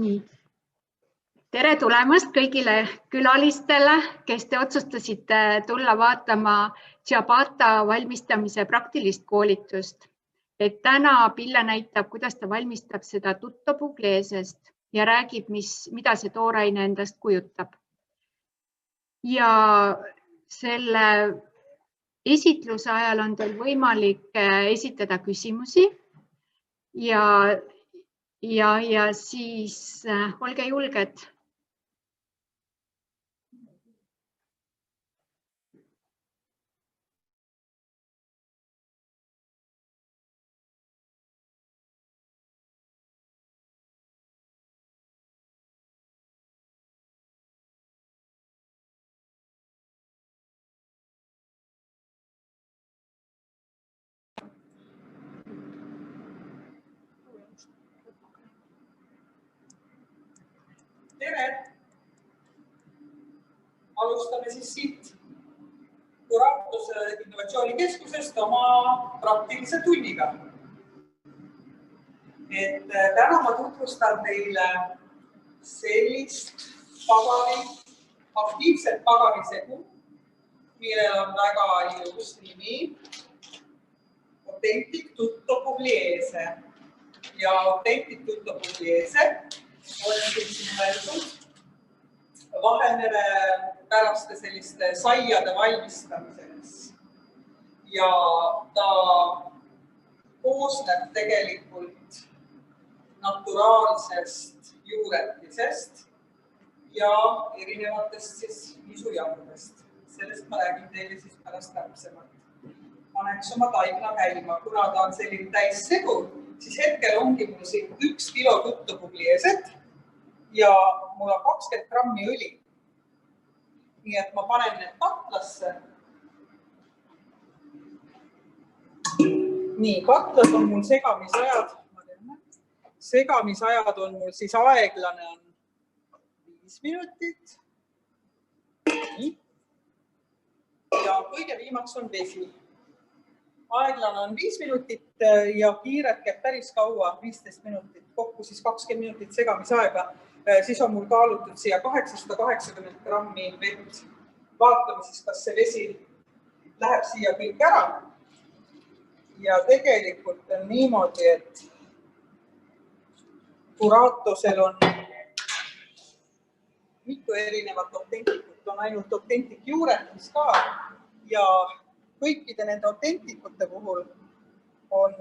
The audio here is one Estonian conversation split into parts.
Nii. Tere tulemast kõigile külalistele, kes te otsustasite tulla vaatama ciabatta valmistamise praktilist koolitust. Et täna Pille näitab, kuidas ta valmistab seda tutto pugliesest ja räägib, mida see tooraine endast kujutab. Ja selle esitluse ajal on teil võimalik esitada küsimusi ja siis olge julged. Tere! Alustame siis siit Kuratuse innovatsioonikeskusest oma praktilise tunniga. Täna ma tutvustan teile sellist aktiivset pagarisegu, millel on väga ilus nimi Authentic Tutto Pugliese. Ja Authentic Tutto Pugliese on siis mõeldud Vahemere päraste selliste saiade valmistamiseks. Ja ta koosneb tegelikult naturaalsest juuretisest ja erinevatest siis nisujahudest. Sellest ma räägin teile siis pärast täpsemalt. Paneks oma taigna käima, kuna ta on selline täissegu, siis hetkel ongi mul siin 1 kilo tutto puglieset ja mul on 20 grammi õli. Nii et ma panen need katlasse. Nii, katlas on mul segamisajad. Segamisajad on mul siis aeglane on 5 minutit. Nii. Ja kõige viimaks on vesi. Aeglane on 5 minutit ja kiiret käib päris kaua, 15 minutit, kokku siis 20 minutit segamisaega. Siis on mul kaalutud siia 880 grammi vett. Vaatame siis, kas see vesi läheb siia kõik ära. Ja tegelikult on niimoodi, et Kuratosel on mitu erinevat Authenticut, on ainult Authentic juuretis ka ja kõikide nende Authenticute puhul on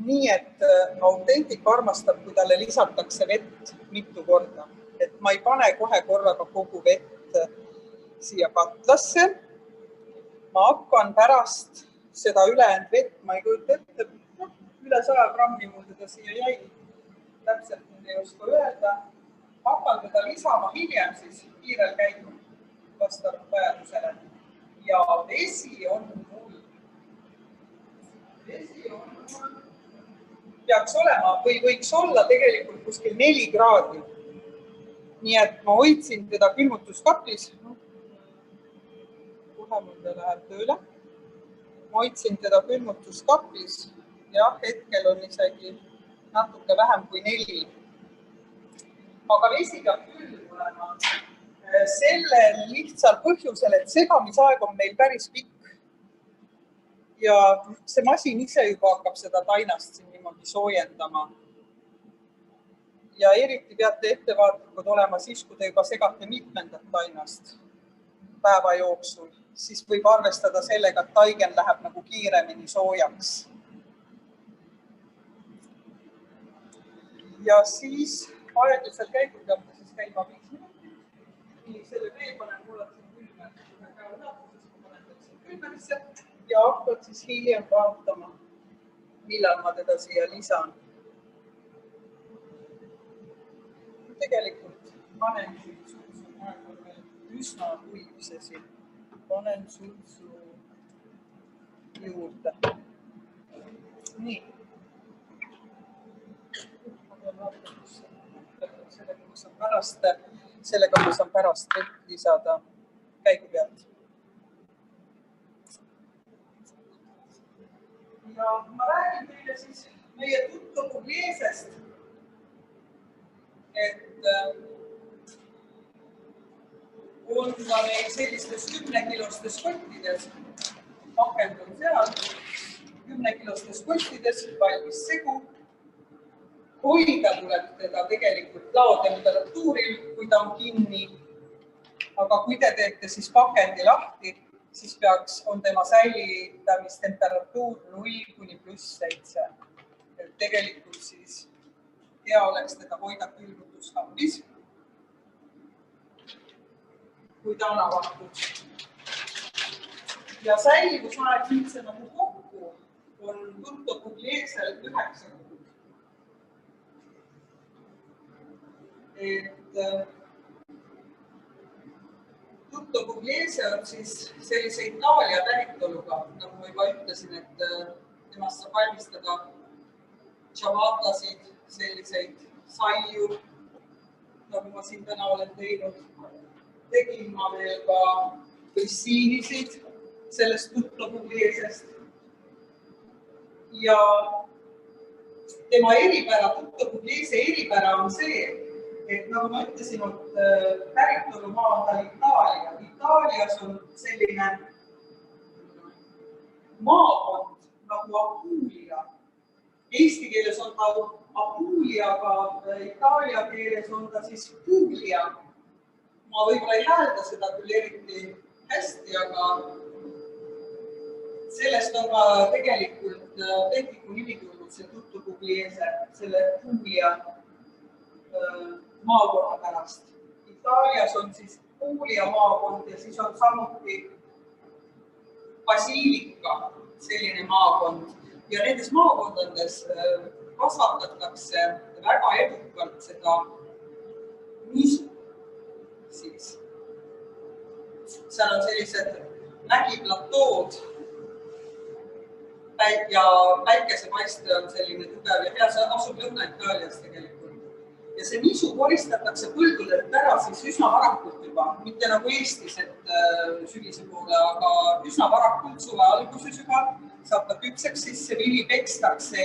nii, et Authentic armastab, kui talle lisatakse vett mitu korda. Et ma ei pane kohe korraga kogu vett siia katlasse. Ma hakkan pärast seda ülejäänud vett, ma ei kujuta ette, üle 100 grammi mul teda siia jäi. Täpselt ei oska öelda. Hakkan teda lisama hiljem siis kiirel käigul vastavalt vajadusele. Ja vesi on mul peaks olema või võiks olla tegelikult kuskil 4 kraadi. Nii et ma hoidsin teda külmutuskapis. Kohe mul ta läheb tööle. Ma hoidsin teda külmutuskapis ja hetkel on isegi natuke vähem kui 4. Aga vesi peab küll olema sellel lihtsal põhjusel, et segamisaeg on meil päris pikk. Ja see masin ise juba hakkab seda tainast siin niimoodi soojendama. Ja eriti peate ettevaatlikud olema siis, kui te juba segate mitmendat tainast päeva jooksul, siis võib arvestada sellega, et taigen läheb nagu kiiremini soojaks. Ja siis aeglaselt käigul peab siis käima 5 minutit. Nii, selle veel panen mulle siin külmerisse ja hakkan siis hiljem vaatama, millal ma teda siia lisan. Tegelikult panen suitsu, üsna kuiv see siin. Panen suitsu juurde. Nii. Sellega ma saan pärast vett lisada käigu pealt. Ja ma räägin teile siis meie tutto pugliesest. et on ka meil sellistes 10-kilostes kottides, pakend on seal, 10-kilostes kottides valmis segu. Hoida tuleb teda tegelikult laotemperatuuril, kui ta on kinni. Aga kui te teete siis pakendi lahti, siis on tema säilitamistemperatuur 0–+7. Tegelikult siis hea oleks teda hoida külmutuskapis, kui ta on avatud. Ja säilivusaeg üldse nagu kokku on Tutto-Pugliesel 9 kuud. Tutto-Pugliese on siis sellise Itaalia päritoluga, nagu ma juba ütlesin, et temast saab valmistada ciabattasid, selliseid saiu, nagu ma siin täna olen teinud. Tegin ma veel ka grissinisid sellest Tutto-Pugliesest. Ja tema eripära, Tutto-Pugliese eripära on see, et nagu ma ütlesin, et päritolumaa on tal Itaalia. Itaalias on selline maakond nagu Apulia. Eesti keeles on ta Apulia, aga Itaalia keeles on ta siis Puglia. Ma võib-olla ei häälda seda küll eriti hästi, aga sellest on ka tegelikult autentiku nimi tulnud, see Tutto-Pugliese, selle Puglia maakonna pärast. Itaalias on siis Puglia maakond ja siis on samuti Basiilica, selline maakond. Ja nendes maakondades kasvatatakse väga edukalt seda nisu. Seal on sellised mägiplatood ja päikesepaiste on selline tugev ja hea, see asub Lõuna-Itaalias tegelikult. Ja see nisu koristatakse põldudelt ära siis üsna varakult juba, mitte nagu Eestis, et sügise poole, aga üsna varakult suve alguses juba saab ta küpseks sisse, vili pekstakse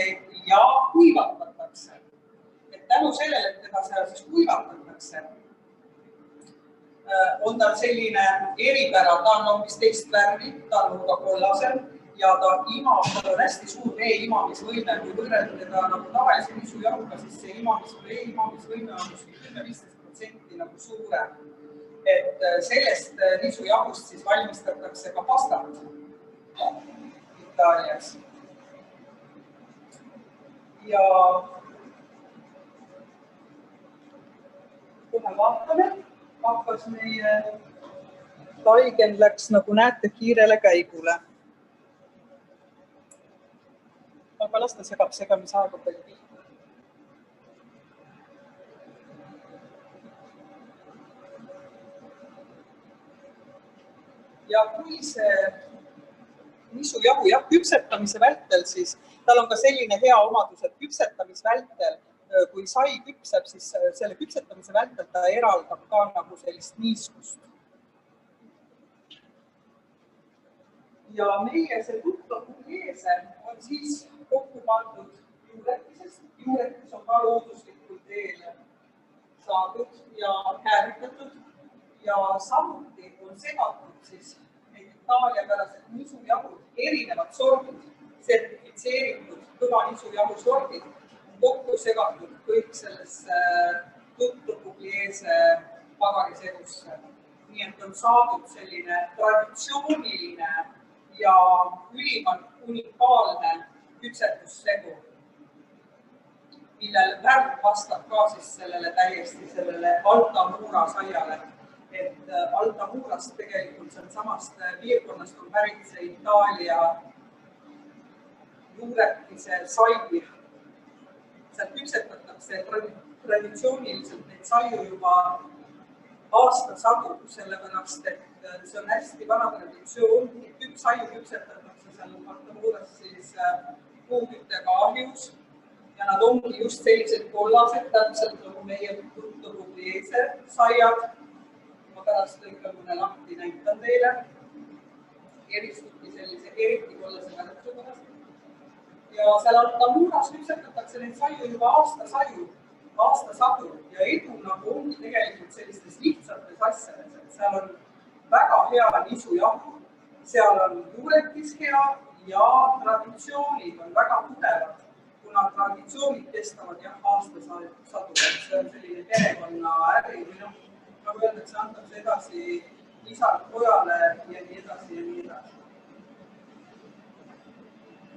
ja kuivatatakse. Et tänu sellele, et teda seal siis kuivatatakse, on tal selline eripära, ta on hoopis teist värvi, ta on ka kollasem ja ta imab, tal on hästi suur vee-imamisvõime, kui võrrelda teda nagu tavalise nisujahuga, siis see vee-imamisvõime on 10–15% nagu suurem. Et sellest nisujahust siis valmistatakse ka pastat Itaalias. Ja kohe vaatame. Hakkas meie taigen läks, nagu näete, kiirele käigule. Aga las ta segab segamisaega palju pihta. Ja kui see nisujahu küpsetamise vältel, siis tal on ka selline hea omadus, et küpsetamisvältel, kui sai küpseb, siis selle küpsetamise vältel ta eraldab ka nagu sellist niiskust. Ja meie see Tutto-Pugliese on siis kokku pandud juuretisest. Juuretis on ka looduslikul teel saadud ja hääritatud ja samuti on segatud siis need itaaliapärased nisujahud, erinevad sordid, sertifitseeritud kõva nisujahu sordid, kokku segatud kõik sellesse Tutto-Pugliese pagarisegusse. Nii et on saadud selline traditsiooniline ja ülimalt unikaalne küpsetussegu, millel värv vastab ka siis sellele täiesti sellele Altamura saiale. Et Altamurast tegelikult see on samast piirkonnast on pärit see Itaalia juuretise sai. Seal küpsetatakse traditsiooniliselt neid saiu juba aastasadu, sellepärast, et see on hästi vana traditsioon. Saiu küpsetatakse seal Altamuras siis puuküttega ahjus ja nad ongi just sellised kollased, täpselt nagu meie Tutto-Pugliese saiad. Ma pärast lõikal mõne lahti näitan teile. Eristubki sellise eriti kollase väärtuse kohast. Ja seal Altamuras küpsetatakse neid saiu juba aastasaju aastasadu ja edu nagu ongi tegelikult sellistes lihtsates asjades, et seal on väga hea nisujahu, seal on juuretis hea ja traditsioonid on väga tugevad, kuna traditsioonid kestavad aastasadu, see on selline perekonna äri või nagu öeldakse, antakse edasi isalt pojale ja nii edasi ja nii edasi.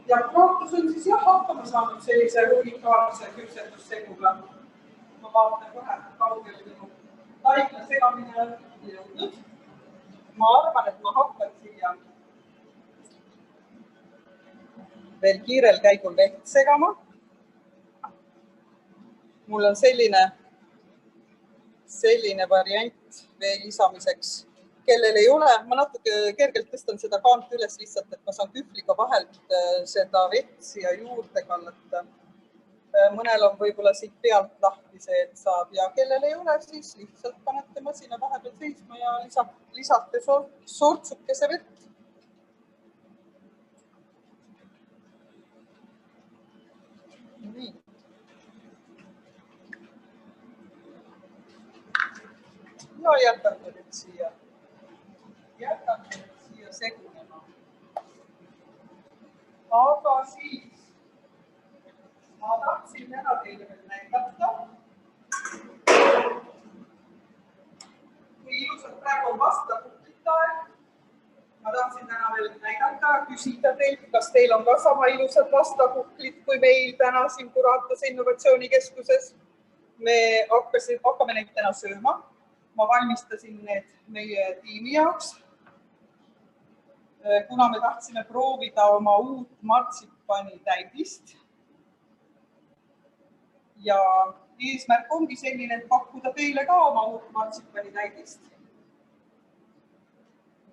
Ja Krootus on siis hakkama saanud sellise unikaalse küpsetusseguga. Ma vaatan kohe kaugele minu taigla segamine jõudnud. Ma arvan, et ma hakkan siia veel kiirel käigul veht segama. Mul on selline variant vee lisamiseks. Kellel ei ole, ma natuke kergelt tõstan seda kaant üles lihtsalt, et ma saan kühvliga vahelt seda vett siia juurde kallata. Mõnel on võib-olla siit pealt lahti see, et saab ja kellel ei ole, siis lihtsalt panete masina vahepeal seisma ja lisate sortsukese vett. Nii. Ja jätate nüüd siia. Jätate siia segunema. Aga siis ma tahtsin ära teile veel näidata. Kui ilusad praegu on vastapuhtlite aeg. Ma tahtsin täna veel näidata, küsida teilt, kas teil on ka sama ilusad vastapuhtlid kui meil täna siin Kuraatase Innovatsioonikeskuses. Me hakkame neid täna sööma. Ma valmistasin need meie tiimi jaoks. Kuna me tahtsime proovida oma uut martsipani täidist. Ja eesmärk ongi selline, et pakkuda teile ka oma uut martsipani täidist.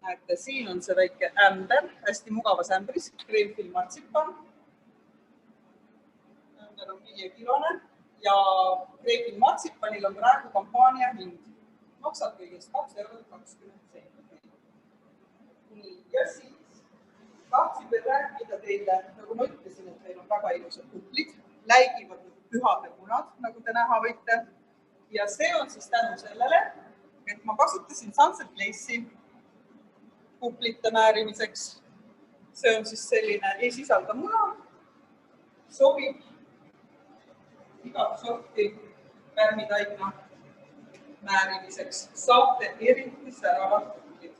Näete, siin on see väike ämber, hästi mugavas ämbris, kreemfil martsipan. Ämber on 5-kilone ja kreemfil martsipanil on praegu kampaania hind. Maksab kõigest 2,20 €. Ja siis tahtsin veel rääkida teile, nagu ma ütlesin, et meil on väga ilusad kuklid, läigivad pühade munad, nagu te näha võite. Ja see on siis tänu sellele, et ma kasutasin Sunset Lace'i kuklite määrimiseks. See on siis selline, ei sisalda muna, sobib igat sorti pärmitaigna määrimiseks. Saate eriti säravad kuklid.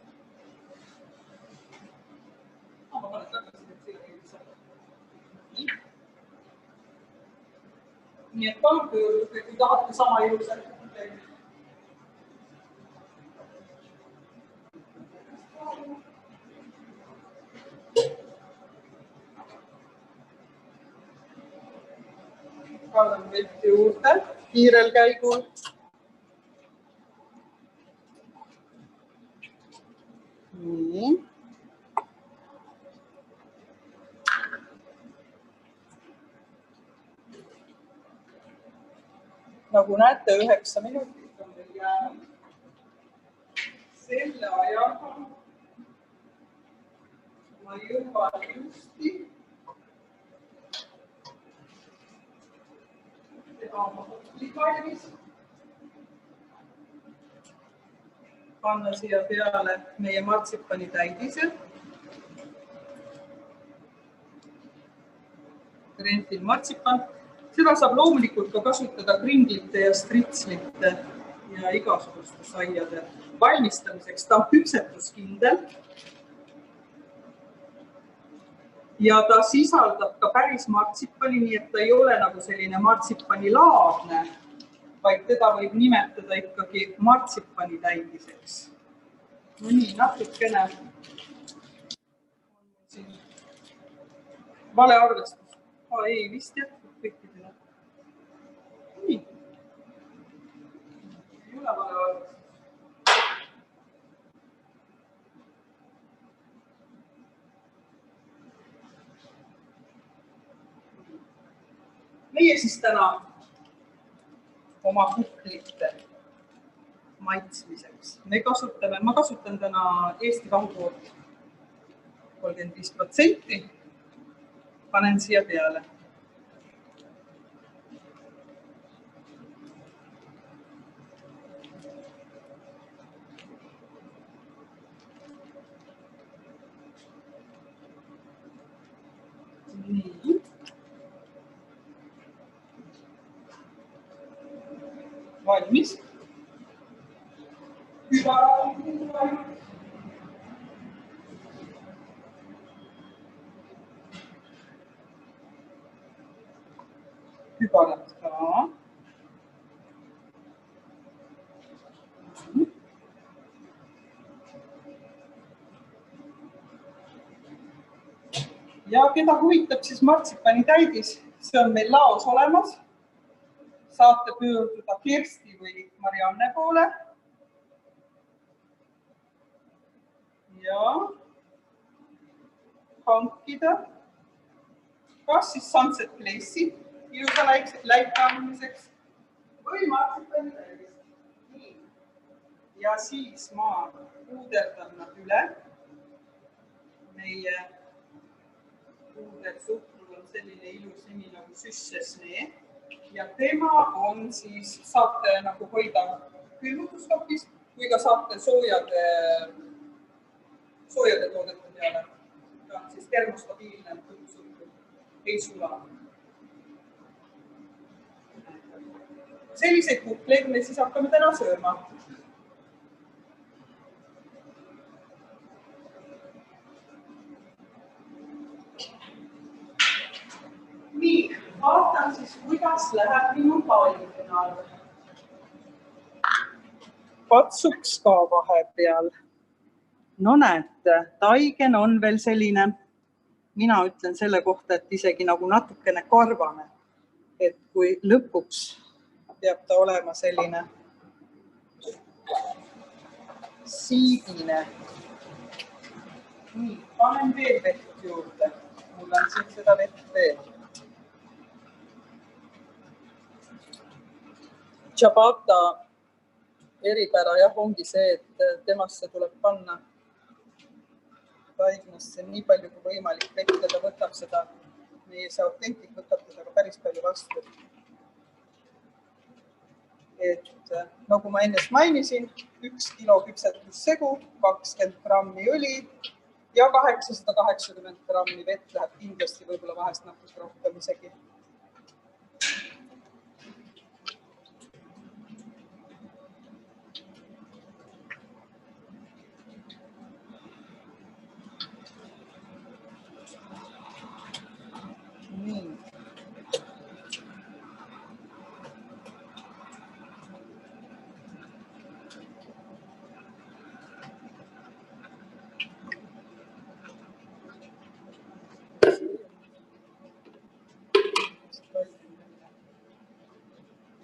Ma panen tagasi nüüd siia ilusad. Nii et palun pöörduge, kui tahate sama ilusad kuklid. Kallan vett juurde kiirel käigul. Nii. Nagu näete, 9 minutit on meil jäänud. Selle ajaga ma jõuan justi teha oma kuklid valmis. Panna siia peale meie martsipani täidise. Kreemfil martsipan. Seda saab loomulikult ka kasutada kringlite ja stritslite ja igasuguste saiade valmistamiseks. Ta on küpsetuskindel. Ja ta sisaldab ka päris martsipani, nii et ta ei ole nagu selline martsipanilaadne, vaid teda võib nimetada ikkagi martsipani täidiseks. No nii, natukene vale arvestus. Ei, vist jätkub kõikidele. Nii. Ei ole vale arvestus. Meie siis täna oma kuklite maitsmiseks. Ma kasutan täna Eesti vahupoort 35%. Panen siia peale. Nii. Valmis. Kübarat ka. Ja keda huvitab siis martsipani täidis, see on meil laos olemas. Saate pöörduda Kersti või Marianne poole. Ja hankida kas siis Sunset Place'i ilusa läikandmiseks või martsipani täidis. Ja siis ma puuderdan nad üle. Meie puudersuhkrul on selline ilus nimi nagu süssesnee ja tema on siis, saate nagu hoida külmutuskapis kui ka saate soojade toodete peale. Ta on siis termostabiilne suhkrul, ei sula. Selliseid kukleid me siis hakkame täna sööma. Nii, vaatan siis, kuidas läheb minu paalidena. Katsuks ka vahepeal. No näete, taigen on veel selline, mina ütlen selle kohta, et isegi nagu natukene karvane. Et kui lõpuks peab ta olema selline siidine. Nii, panen veel vett juurde. Mul on siin seda vett veel. Ciabatta eripära jah, ongi see, et temasse tuleb panna taignasse nii palju kui võimalik vett ja ta võtab seda, meie see autentik võtab teda päris palju vastu. Et nagu ma ennest mainisin, 1 kilo küpsetussegu, 20 grammi õli ja 880 grammi vett läheb kindlasti võib-olla vahest natuke rohkem isegi.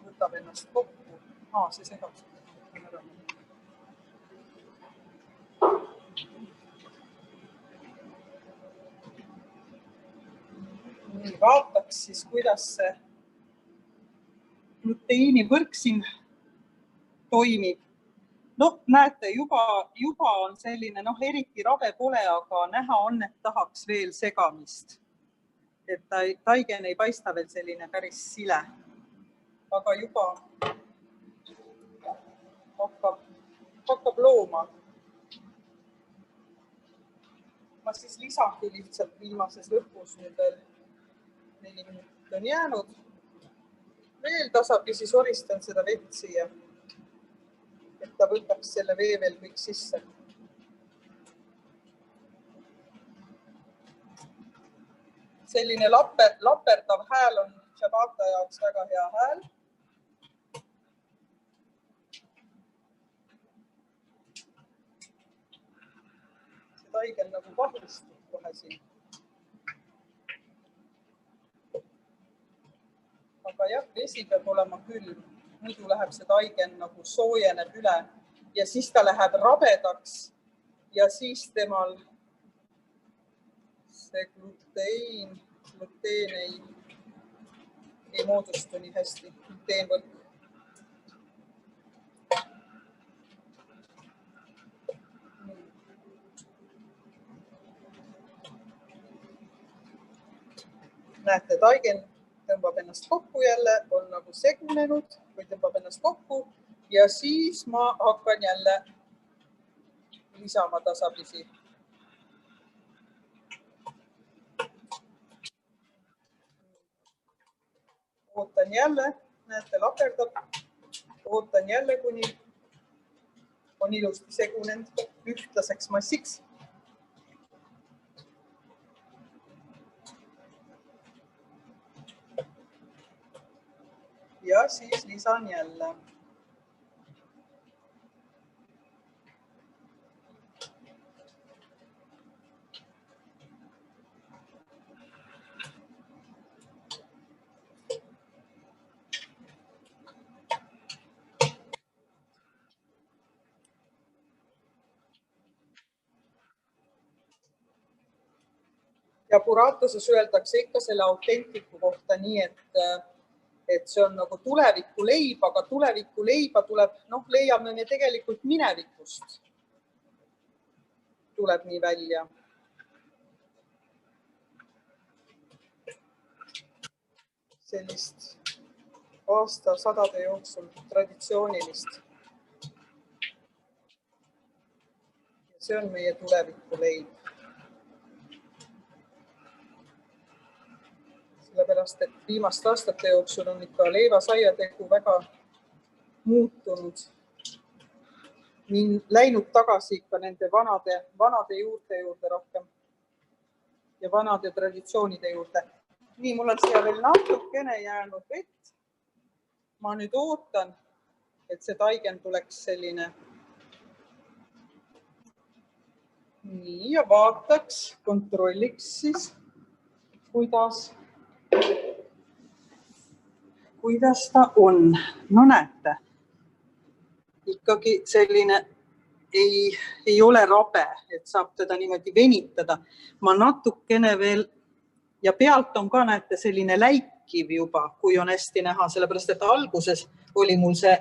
Võtab ennast kokku. See segab. Nii, vaataks siis, kuidas see gluteiinivõrk siin toimib. No näete, juba on selline, eriti rabe pole, aga näha on, et tahaks veel segamist. Et taigen ei paista veel selline päris sile. Aga juba hakkab looma. Ma siis lisangi lihtsalt viimases lõpus nüüd veel 4 minutit on jäänud. Veel tasapisi soristan seda vett siia, et ta võtaks selle vee veel kõik sisse. Selline laperdav hääl on ciabatta jaoks väga hea hääl. See taigen nagu vahistub kohe siin. Aga jah, vesi peab olema külm, muidu läheb see taigen nagu soojeneb üle ja siis ta läheb rabedaks ja siis temal see gluteen ei moodustu nii hästi, gluteenvõrk. Näete, taigen tõmbab ennast kokku jälle, on nagu segunenud või tõmbab ennast kokku ja siis ma hakkan jälle lisama tasapisi. ootan jälle, näete, laperdab. Ootan jälle, kuni on ilusti segunenud ühtlaseks massiks. Ja siis lisan jälle. Ja Burratoses öeldakse ikka selle autentiku kohta nii, et see on nagu tulevikuleib, aga tulevikuleiba tuleb, leiame me tegelikult minevikust. Tuleb nii välja. Sellist aastasadade jooksul traditsioonilist. See on meie tulevikuleib. Sellepärast, et viimaste aastate jooksul on ikka leivasaiategu väga muutunud. Läinud tagasi ikka nende vanade juurde rohkem ja vanade traditsioonide juurde. Nii, mul on siia veel natukene jäänud vett. Ma nüüd ootan, et see taigen tuleks selline. Nii, ja vaataks, kontrolliks siis, kuidas ta on. No näete, ikkagi selline ei ole rabe, et saab teda niimoodi venitada. Ma natukene veel ja pealt on ka, näete, selline läikiv juba, kui on hästi näha, sellepärast, et alguses oli mul see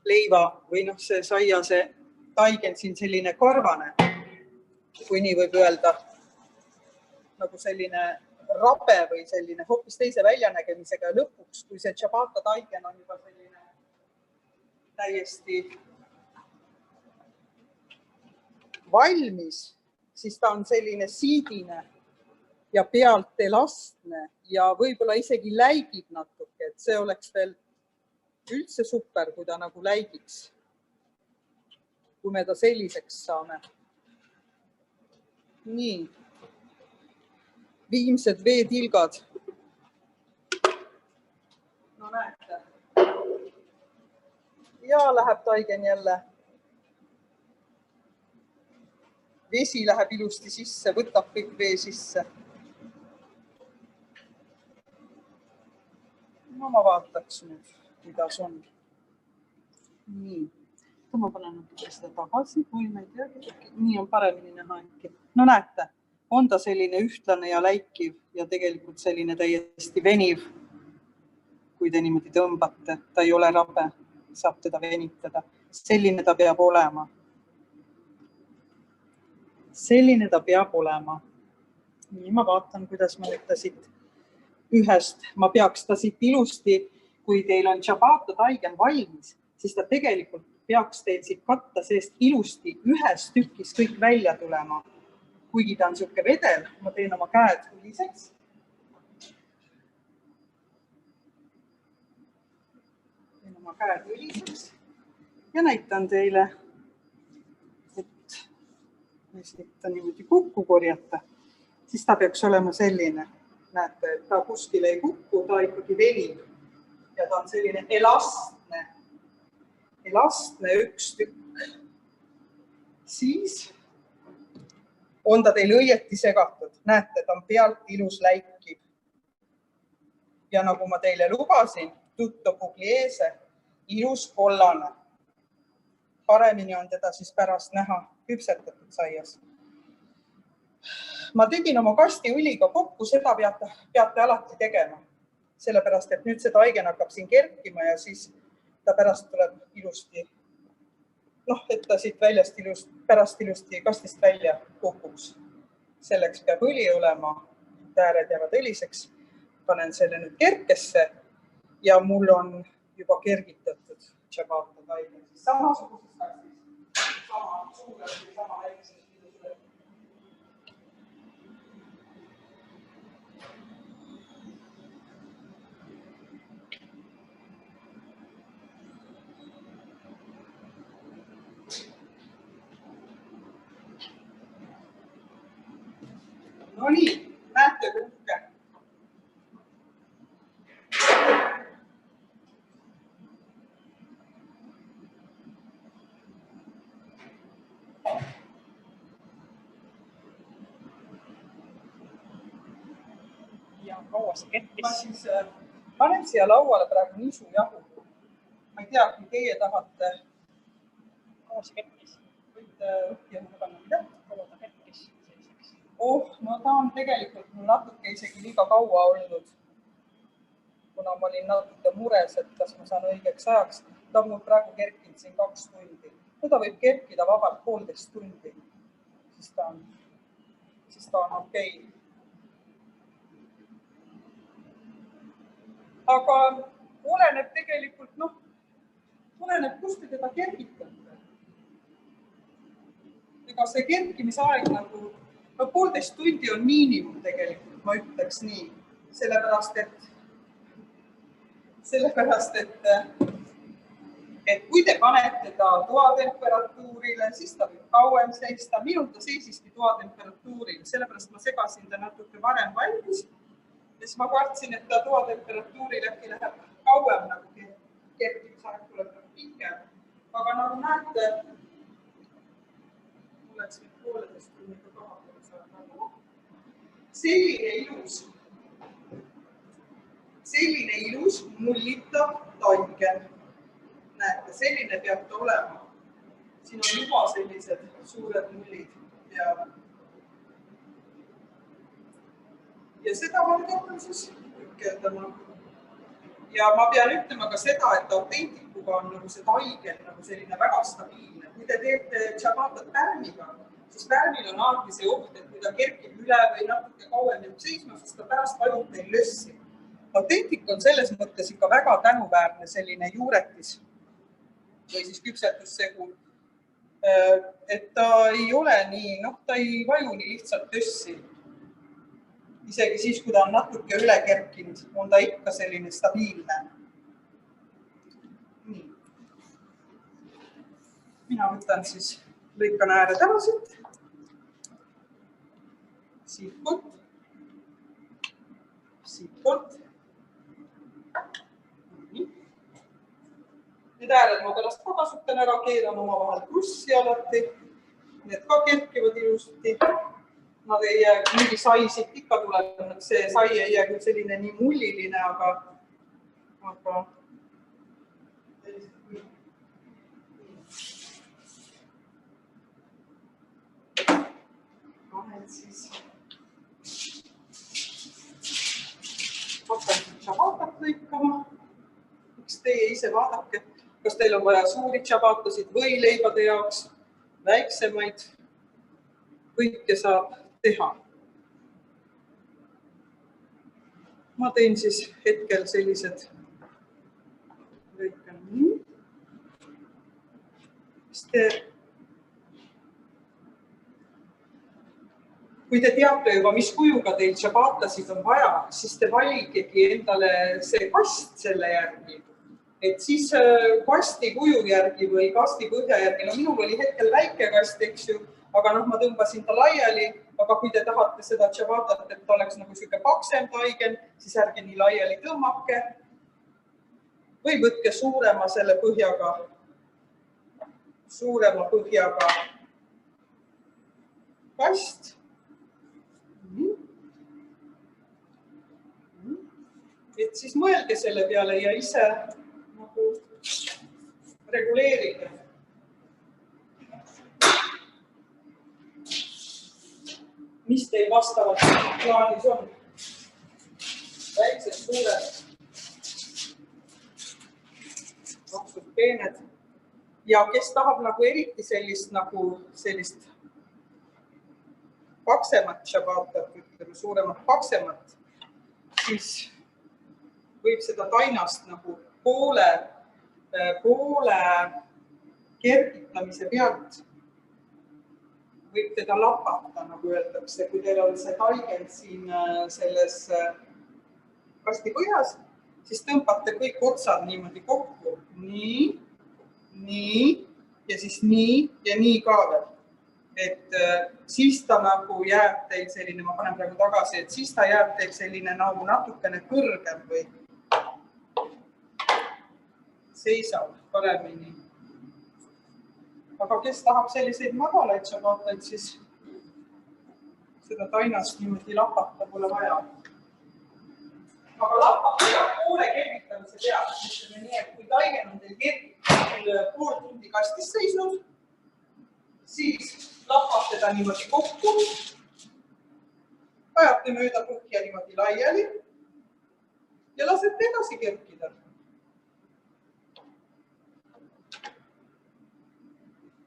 leiva või see saia, see taigen siin selline karvane, kui nii võib öelda, nagu selline rabe või selline hoopis teise väljanägemisega ja lõpuks, kui see ciabatta taigen on juba selline täiesti valmis, siis ta on selline siidine ja pealt elastne ja võib-olla isegi läigib natuke, et see oleks veel üldse super, kui ta nagu läigiks, kui me ta selliseks saame. Nii. Viimsed veetilgad. No näete. Ja läheb taigen jälle. Vesi läheb ilusti sisse, võtab kõik vee sisse. No ma vaataks nüüd, kuidas on. Nii. Ma panen natuke seda tagasi, kui me ei tea. Nii on paremini näha äkki. No näete. On ta selline ühtlane ja läikiv ja tegelikult selline täiesti veniv, kui te niimoodi tõmbate. Ta ei ole rabe, saab teda venitada. Selline ta peab olema. Selline ta peab olema. Nii, ma vaatan, kuidas ma nüüd ta siit ühest. Ma peaks ta siit ilusti, kui teil on ciabatta taigen valmis, siis ta tegelikult peaks teil siit katta seest ilusti ühes tükis kõik välja tulema. Kuigi ta on siuke vedel, ma teen oma käed õliseks. Teen oma käed õliseks ja näitan teile, et ta niimoodi kokku korjata, siis ta peaks olema selline. Näete, et ta kuskil ei kukku, ta ikkagi venib ja ta on selline elastne üks tükk. Siis on ta teil õieti segatud. Näete, ta on pealt ilus läikiv. Ja nagu ma teile lubasin, tutto pugliese, ilus kollane. Paremini on teda siis pärast näha küpsetatud saias. Ma tegin oma kasti õliga kokku, seda peate alati tegema. Sellepärast, et nüüd see taigen hakkab siin kerkima ja siis ta pärast tuleb ilusti, et ta siit väljast pärast ilusti kastist välja kukuks. Selleks peab õli olema, ääred jäävad õliseks. Panen selle nüüd kerkesse ja mul on juba kergitatud ciabatta taigen. Samasuguses kastis, sama suures või sama väikses. No nii, näete kuhke. Ja kaua see kerkis? Ma siis panen siia lauale praegu nisujahu. Ma ei tea, kui teie tahate. Kaua see kerkis? Võite õhkjahu panna, mida? Kaua ta kerkis selliseks? No ta on tegelikult mul natuke isegi liiga kaua olnud. Kuna ma olin natuke mures, et kas ma saan õigeks ajaks. Ta on mul praegu kerkinud siin 2 tundi. No ta võib kerkida vabalt 1,5 tundi. Siis ta on okei. Aga oleneb tegelikult, oleneb, kust te teda kergitate. Ega see kerkimisaeg nagu, 1,5 tundi on miinimum tegelikult, ma ütleks nii. Sellepärast, et kui te panete ta toatemperatuurile, siis ta võib kauem seista. Minul ta seisiski toatemperatuuril, sellepärast ma segasin ta natuke varem valmis. Ja siis ma kartsin, et ta toatemperatuuril äkki läheb kauem nagu kerkimisaeg tuleb pikem. Aga nagu näete, oleks nüüd 1,5 tunniga kahapeal saada. Selline ilus mullitav taiken. Näete, selline peab ta olema. Siin on juba sellised suured mullid peal. Ja seda ma nüüd hakkan siis ükeldama. Ja ma pean ütlema ka seda, et autentikuga on nagu see taigen nagu selline väga stabiilne. Kui te teete ciabattat pärmiga, siis pärmil on alati see oht, et kui ta kerkib üle või natuke kauem jääb seisma, siis ta pärast vajub meil lössi. Autentik on selles mõttes ikka väga tänuväärne selline juuretis või siis küpsetussegu. Et ta ei ole nii, ta ei vaju nii lihtsalt lössi. Isegi siis, kui ta on natuke üle kerkinud, on ta ikka selline stabiilne. Nii. Mina võtan siis lõikan ääred ära siit. Siitpoolt. Need ääred ma pärast ka kasutan ära, keeran oma vahel krussi alati. Need ka kerkivad ilusti. Nad ei jää, mingi sai siit ikka tuleb, see sai ei jää küll selline nii mulliline, aga siis hakkan ciabattat lõikama. Miks teie ise vaadake, kas teil on vaja suuri ciabattasid või leibade jaoks, väiksemaid, kõike saab teha. Ma teen siis hetkel sellised lõikan nii. Kui te teate juba, mis kujuga teil ciabattasid on vaja, siis te valigegi endale see kast selle järgi. Et siis kasti kuju järgi või kasti põhja järgi. No minul oli hetkel väike kast, eks ju, aga ma tõmbasin ta laiali. Aga kui te tahate seda ciabattat, et ta oleks nagu selline paksem taigen, siis ärge nii laiali tõmmake. Või võtke suurema põhjaga kast. Et siis mõelge selle peale ja ise nagu reguleerige. Mis teil vastavalt plaanis on? Väiksed, suured, maksud, peened. Ja kes tahab nagu eriti sellist paksemat ciabattat, ütleme suuremat paksemat, siis võib seda tainast nagu poole kergitamise pealt võib teda lapata, nagu öeldakse, kui teil on see taigen siin selles kasti põhjas, siis tõmbate kõik otsad niimoodi kokku. Nii ja siis nii ja nii ka veel. et siis ta nagu jääb teil selline, ma panen praegu tagasi, et siis ta jääb teil selline nagu natukene kõrgem või seisab paremini. Aga kes tahab selliseid madalaid tšabataid, siis seda tainast niimoodi lapata pole vaja. Aga lapata ja poole kergitamise peale, ütleme nii, et kui taigen on teil pool tundi kastis seisnud, siis lapate ta niimoodi kokku, ajate mööda põhja niimoodi laiali ja lasete edasi kerkida.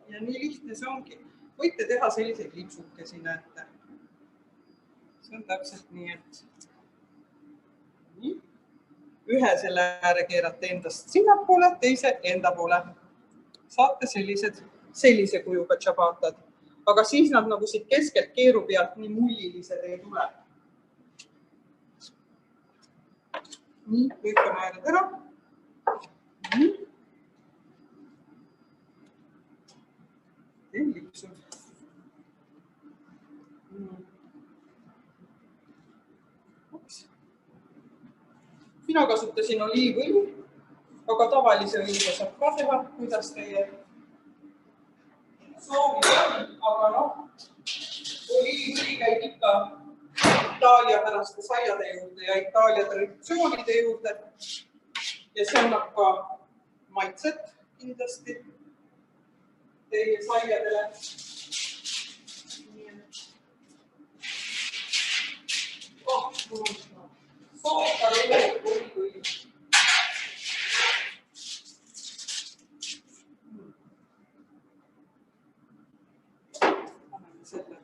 Ja nii lihtne see ongi. Võite teha selliseid lipsukesi, näete. See on täpselt nii, et ühe selle ääre keerate endast sinnapoole, teise enda poole. Saate sellise kujuga tšabatad. Aga siis nad nagu siit keskelt keeru pealt nii mullilised ei tule. Nii, lõikame ääred ära. Nii. Lipsu. Mina kasutasin oliivõli, aga tavalise õliga saab ka teha, kuidas teie soovid on, aga oliivõli käib ikka Itaalia päraste saiade juurde ja Itaalia traditsioonide juurde ja see annab ka maitset kindlasti teie saiadele. Soovitan õli. Selle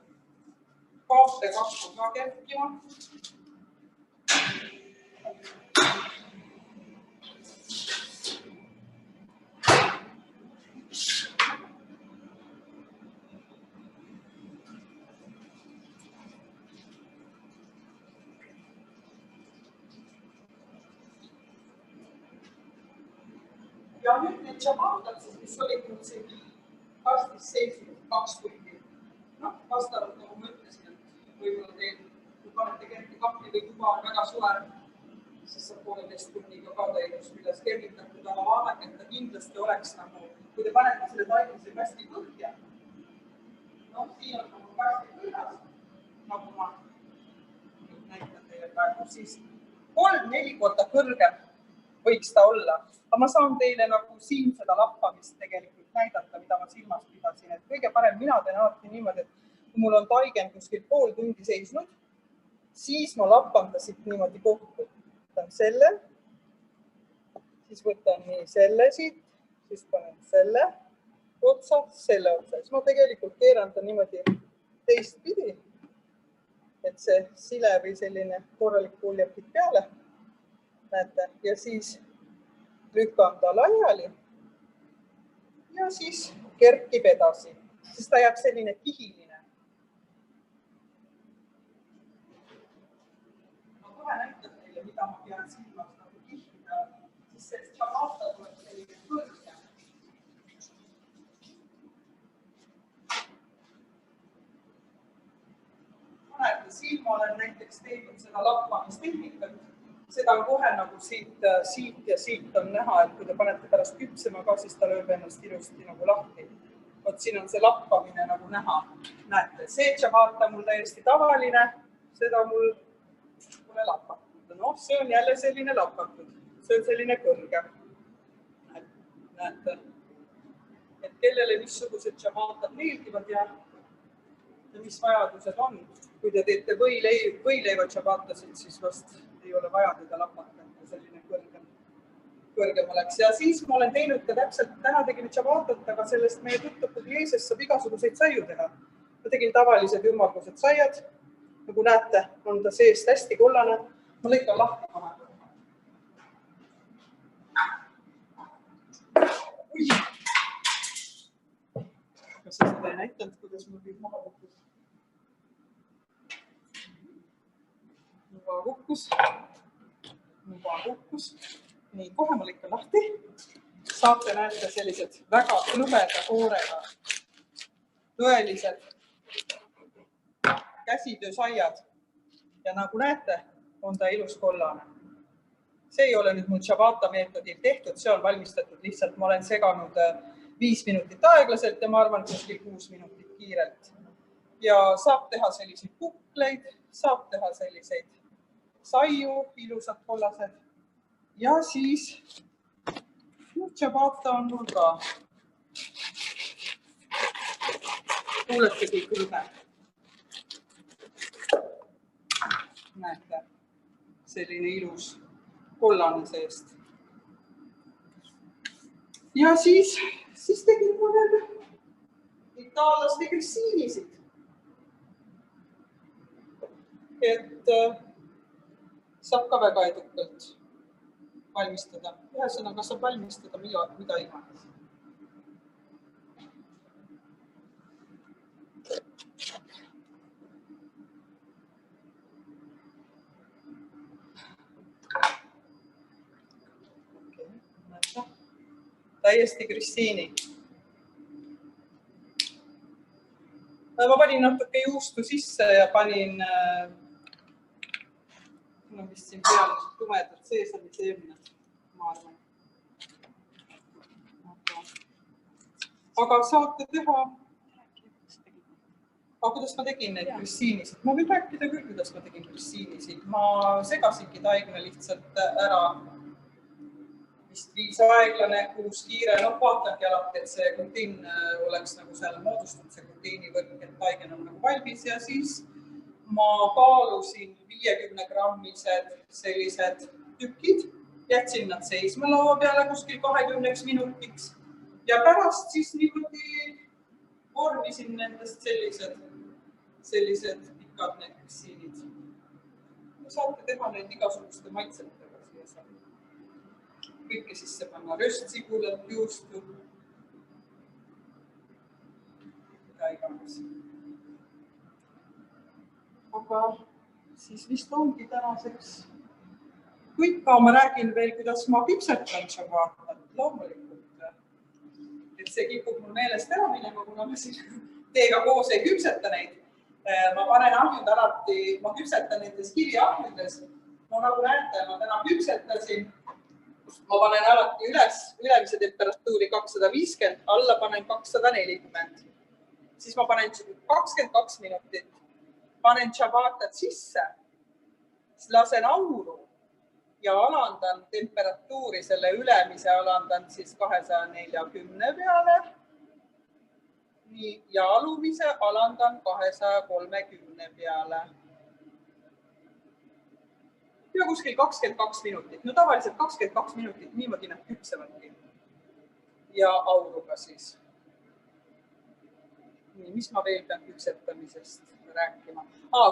kaarte kakku ka kerkima. Ja nüüd need tšabatad, mis olid nüüd siin kastis seisnud 2 tundi. Vastavalt nagu ma ütlesin, et võib-olla teil, kui panete kerti kapli või tuba on väga suur, siis saab 1,5 tunniga ka täidus, milles kergitatud, aga vaadake, et ta kindlasti oleks nagu, kui te panete selle taimuse kasti põhja, siin on nagu kasti põhjas, nagu ma näitan teile praegu, siis 3-4 korda kõrgem võiks ta olla. Aga ma saan teile nagu siin seda lappamist tegelikult näidata, mida ma silmas pidasin. Et kõige parem mina teen alati niimoodi, et kui mul on taigen kuskil pool tundi seisnud, siis ma lappan ta siit niimoodi kokku. Võtan selle, siis võtan nii selle siit, siis panen selle otsa, selle otsa. Siis ma tegelikult keeran ta niimoodi teistpidi, et see sile või selline korralik puul jääb peale. Näete, ja siis lükkan ta laiali ja siis kerkib edasi, siis ta jääb selline kihiline. Ma kohe näitan teile, mida ma pean silmas nagu kihida, siis see tšabata tuleb selline kõrge. Näete, siin ma olen näiteks teinud seda lappamistehnikat. Seda on kohe nagu siit ja siit on näha, et kui te panete pärast küpsema ka, siis ta lööb ennast ilusti nagu lahti. Vot siin on see lappamine nagu näha. Näete, see tšabata mul täiesti tavaline, seda mul pole lapatud. See on jälle selline lapatud, see on selline kõrge. Näete, et kellele missugused tšabatad meeldivad ja mis vajadused on. Kui te teete võileiva tšabatasid, siis vast ei ole vaja teda lapata, et selline kõrgem oleks. Ja siis ma olen teinud ka täpselt, täna tegin tšabatat, aga sellest meie tuttav puglieesest saab igasuguseid saiu teha. Ma tegin tavalised ümmargused saiad. Nagu näete, on ta seest hästi kollane. Ma lõikan lahti kohe. Kas sa seda ei näitanud, kuidas mul kõik maha kukkus? Nuba kukkus. Nii, kohe ma lõikan lahti. Saate näete sellised väga krõbeda koorega tõelised käsitöösaiad ja nagu näete, on ta ilus kollane. See ei ole nüüd mu Ciabatta meetodil tehtud, see on valmistatud lihtsalt, ma olen seganud 5 minutit aeglaselt ja ma arvan, kuskil 6 minutit kiirelt. Ja saab teha selliseid kukleid, saab teha selliseid saiu, ilusad kollased ja siis Ciabatta on mul ka. Kuulete kõik rõbe. Näete, selline ilus kollane seest. Ja siis tegin ma need itaallaste grissinisid. Et saab ka väga edukalt valmistada. Ühesõnaga saab valmistada mida iganes. Täiesti grissini. Ma panin natuke juustu sisse ja panin vist siin peal tumedad seesamiseemned, ma arvan. Aga saate teha... Aga kuidas ma tegin neid grissinisid? Ma võin rääkida küll, kuidas ma tegin grissinisid. Ma segasingi taigna lihtsalt ära vist 5 aeglane, 6 kiire. No vaatangi alati, et see glutiin oleks nagu seal moodustatud, see glutiinivõrk, et taigen on nagu valmis ja siis ma kaalusin 50-grammised sellised tükid, jätsin nad seisma laua peale kuskil 20 minutiks ja pärast siis niimoodi vormisin nendest sellised pikad need grissiniid. Saate teha neid igasuguste maitsetega siia saada. Kõike sisse panna röstsigulat, juustu. Mida iganes. Aga siis vist ongi tänaseks kõik ka. Ma räägin veel, kuidas ma küpsetan Ciabattat. Loomulikult, et see kipub mul meelest ära minema, kuna ma siin teiega koos ei küpseta neid. Ma panen ahjud alati, ma küpsetan nendes kiviahjudes. No nagu näete, ma täna küpsetasin. Ma panen alati ülemise temperatuuri 250, alla panen 240. Siis ma panen 22 minutit. Panen Ciabattat sisse, lasen auru ja alandan temperatuuri, selle ülemise alandan siis 240 peale ja alumise alandan 230 peale. Ja kuskil 22 minutit. No tavaliselt 22 minutit, niimoodi nad küpsevadki. Ja auruga siis. Mis ma veel pean küpsetamisest rääkima?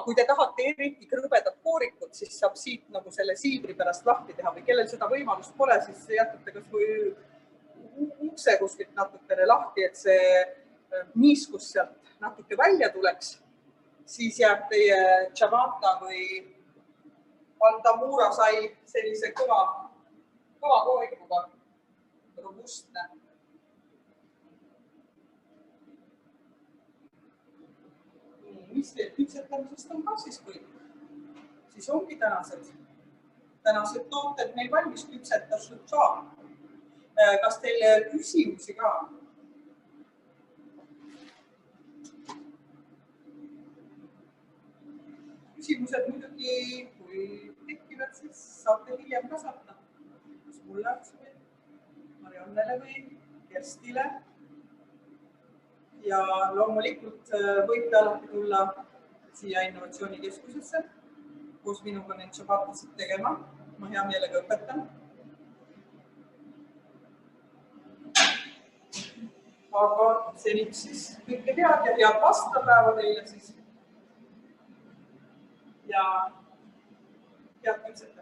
Kui te tahate eriti krõbedat koorikut, siis saab siit nagu selle siibri pärast lahti teha või kellel seda võimalust pole, siis jätate kas või ukse kuskilt natukene lahti, et see niiskus sealt natuke välja tuleks. Siis jääb teie Ciabatta või Altamura sai sellise kõva koorikuga, robustne. Mis veel küpsetamisest on ka siis kõik? Siis ongi tänased tooted meil valmis küpsetatud ka. Kas teil küsimusi ka? Küsimused muidugi, kui tekivad, siis saate hiljem kasata. Kas mulle, Mariannele või Kerstile. Ja loomulikult võite alati tulla siia innovatsioonikeskusesse, koos minuga neid Ciabattasid tegema. Ma hea meelega õpetan. Aga seniks siis kõike head ja head vastapäeva teile siis. Ja head küpsetamist.